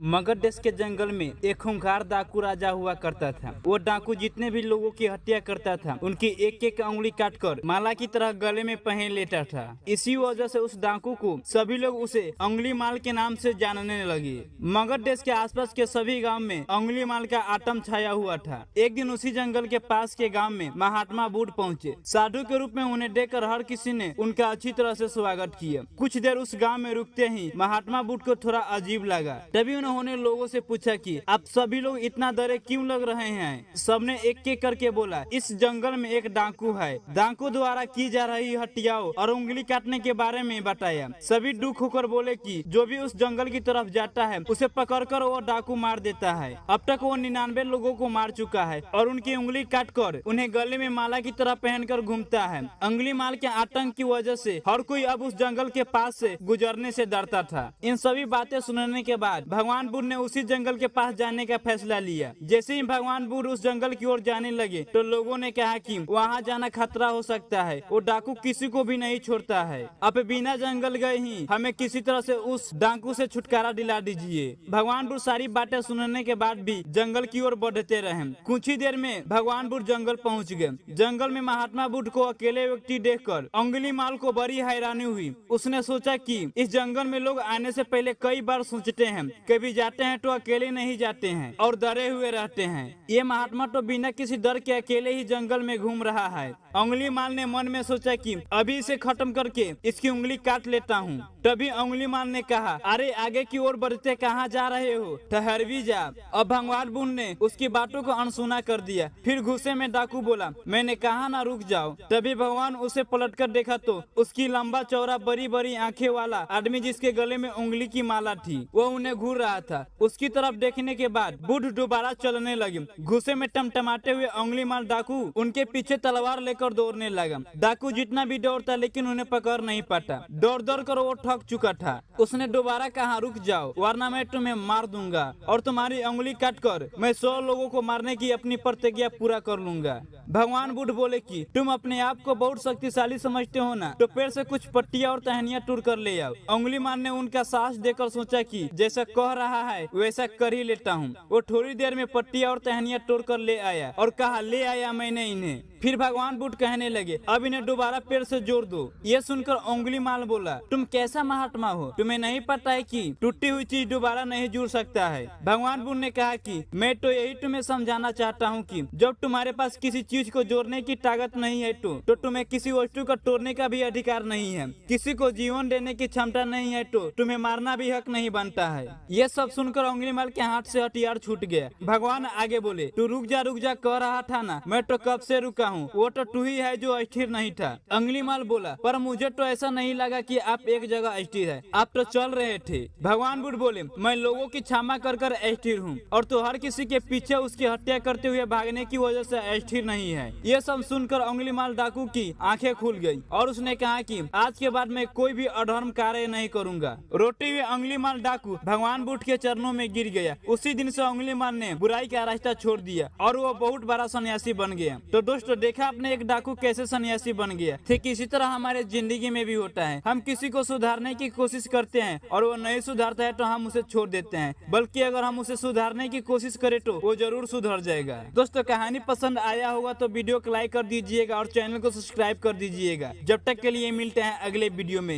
मगध देश के जंगल में एक खूंखार डाकू राजा हुआ करता था। वो डाकू जितने भी लोगों की हत्या करता था उनकी एक एक उंगली काटकर माला की तरह गले में पहन लेता था। इसी वजह से उस डाकू को सभी लोग उसे अंगुली माल के नाम से जानने लगे। मगध देश के आसपास के सभी गांव में अंगुली माल का आतंक छाया हुआ था। एक दिन उसी जंगल के पास के गाँव में महात्मा बुद्ध पहुँचे। साधु के रूप में उन्हें देखकर हर किसी ने उनका अच्छी तरह से स्वागत किया। कुछ देर उस गाँव में रुकते ही महात्मा बुद्ध को थोड़ा अजीब लगा। तभी उन्होंने लोगों से पूछा कि आप सभी लोग इतना डरे क्यों लग रहे हैं। सबने एक एक करके बोला, इस जंगल में एक डाकू है। डाकू द्वारा की जा रही हत्याओं और उंगली काटने के बारे में बताया। सभी दुख होकर बोले कि जो भी उस जंगल की तरफ जाता है उसे पकड़कर वो डाकू मार देता है। अब तक वो 99 लोगों को मार चुका है और उनकी उंगली काटकर उन्हें गले में माला की तरह पहनकर घूमता है। अंगुली माल के आतंक की वजह से हर कोई अब उस जंगल के पास से गुजरने से डरता था। इन सभी बातें सुनने के बाद भगवान बुद्ध ने उसी जंगल के पास जाने का फैसला लिया। जैसे ही भगवान बुद्ध उस जंगल की ओर जाने लगे तो लोगों ने कहा कि वहां जाना खतरा हो सकता है। वो डाकू किसी को भी नहीं छोड़ता है। अब बिना जंगल गए ही हमें किसी तरह से उस डाकू से छुटकारा दिला दीजिए। भगवान बुद्ध सारी बातें सुनने के बाद भी जंगल की ओर बढ़ते रहे। कुछ ही देर में भगवान बुद्ध जंगल पहुँच गए। जंगल में महात्मा बुद्ध को अकेले व्यक्ति देखकर अंगुली माल को बड़ी हैरानी हुई। उसने सोचा कि इस जंगल में लोग आने से पहले कई बार सोचते हैं, कभी जाते हैं तो अकेले नहीं जाते हैं और डरे हुए रहते हैं। ये महात्मा तो बिना किसी डर के अकेले ही जंगल में घूम रहा है। अंगुली माल ने मन में सोचा कि अभी इसे खत्म करके इसकी उंगली काट लेता हूँ। तभी अंगुली माल ने कहा, अरे आगे की ओर बढ़ते कहाँ जा रहे हो, ठहर भी जा। अब भगवान बुद्ध ने उसकी बातों को अनसुना कर दिया। फिर गुस्से में डाकू बोला, मैंने कहा ना रुक जाओ। तभी भगवान उसे पलटकर देखा तो उसकी लंबा चौड़ा बड़ी बड़ी आंखें वाला आदमी जिसके गले में उंगली की माला थी वो उन्हें घूर रहा था। उसकी तरफ देखने के बाद बुद्ध दोबारा चलने लगे। गुस्से में टमटमाते हुए अंगुली माल डाकू उनके पीछे तलवार लेकर दौड़ने लगा। डाकू जितना भी दौड़ता लेकिन उन्हें पकड़ नहीं पाता। दौड़ दौड़ कर वो थक चुका था। उसने दोबारा कहा, रुक जाओ वरना मैं तुम्हें मार दूंगा और तुम्हारी उंगली काट कर मैं 100 लोगों को मारने की अपनी प्रतिज्ञा पूरा कर लूंगा। भगवान बुद्ध बोले कि तुम अपने आप को बहुत शक्तिशाली समझते हो ना, तो पेड़ से कुछ पट्टियां और टहनियां तोड़ कर ले आओ। अंगुली माल ने उनका साहस देकर सोचा कि जैसा कह रहा है वैसा कर ही लेता हूँ। वो थोड़ी देर में पट्टियां और टहनियां तोड़ कर ले आया और कहा, ले आया मैंने इन्हें। फिर भगवान बुद्ध कहने लगे, अब इन्हें दोबारा पेड़ से जोड़ दो। ये सुनकर अंगुली माल बोला, तुम कैसा महात्मा हो, तुम्हें नहीं पता है कि टूटी हुई चीज दोबारा नहीं जुड़ सकता है। भगवान बुद्ध ने कहा कि मैं तो यही तुम्हें समझाना चाहता हूँ कि जब तुम्हारे पास किसी चीज को जोड़ने की ताकत नहीं है तो तुम्हें किसी वस्तु को तोड़ने का भी अधिकार नहीं है। किसी को जीवन देने की क्षमता नहीं है तो तुम्हें मारना भी हक नहीं बनता है। ये सब सुनकर अंगुली माल के हाथ से हथियार छूट गया। भगवान आगे बोले, तू रुक जा कह रहा था ना, मैं तो कब से रुका हूँ। वो तो तू ही है जो स्थिर नहीं था। अंगुली माल बोला, पर मुझे तो ऐसा नहीं लगा कि आप एक जगह स्थिर है, आप तो चल रहे थे। भगवान बुद्ध बोले, मैं लोगों की क्षमा कर कर स्थिर हूँ और तो हर किसी के पीछे उसकी हत्या करते हुए भागने की वजह से स्थिर नहीं है। ये सब सुनकर अंगुली माल डाकू की आंखें खुल गई और उसने कहा कि आज के बाद मैं कोई भी अधर्म कार्य नहीं करूंगा। रोते हुए अंगुली माल डाकू भगवान बुद्ध के चरणों में गिर गया। उसी दिन से अंगुली माल ने बुराई का रास्ता छोड़ दिया और वो बहुत बड़ा सन्यासी बन गया। तो दोस्तों, देखा आपने एक डाकू कैसे सन्यासी बन गया। ठीक इसी तरह हमारे जिंदगी में भी होता है। हम किसी को सुधारने की कोशिश करते हैं और वो नहीं सुधारता है तो हम उसे छोड़ देते हैं, बल्कि अगर हम उसे सुधारने की कोशिश करें तो वो जरूर सुधर जाएगा। दोस्तों, कहानी पसंद आया होगा तो वीडियो को लाइक कर दीजिएगा और चैनल को सब्सक्राइब कर दीजिएगा। जब तक के लिए मिलते हैं अगले वीडियो में।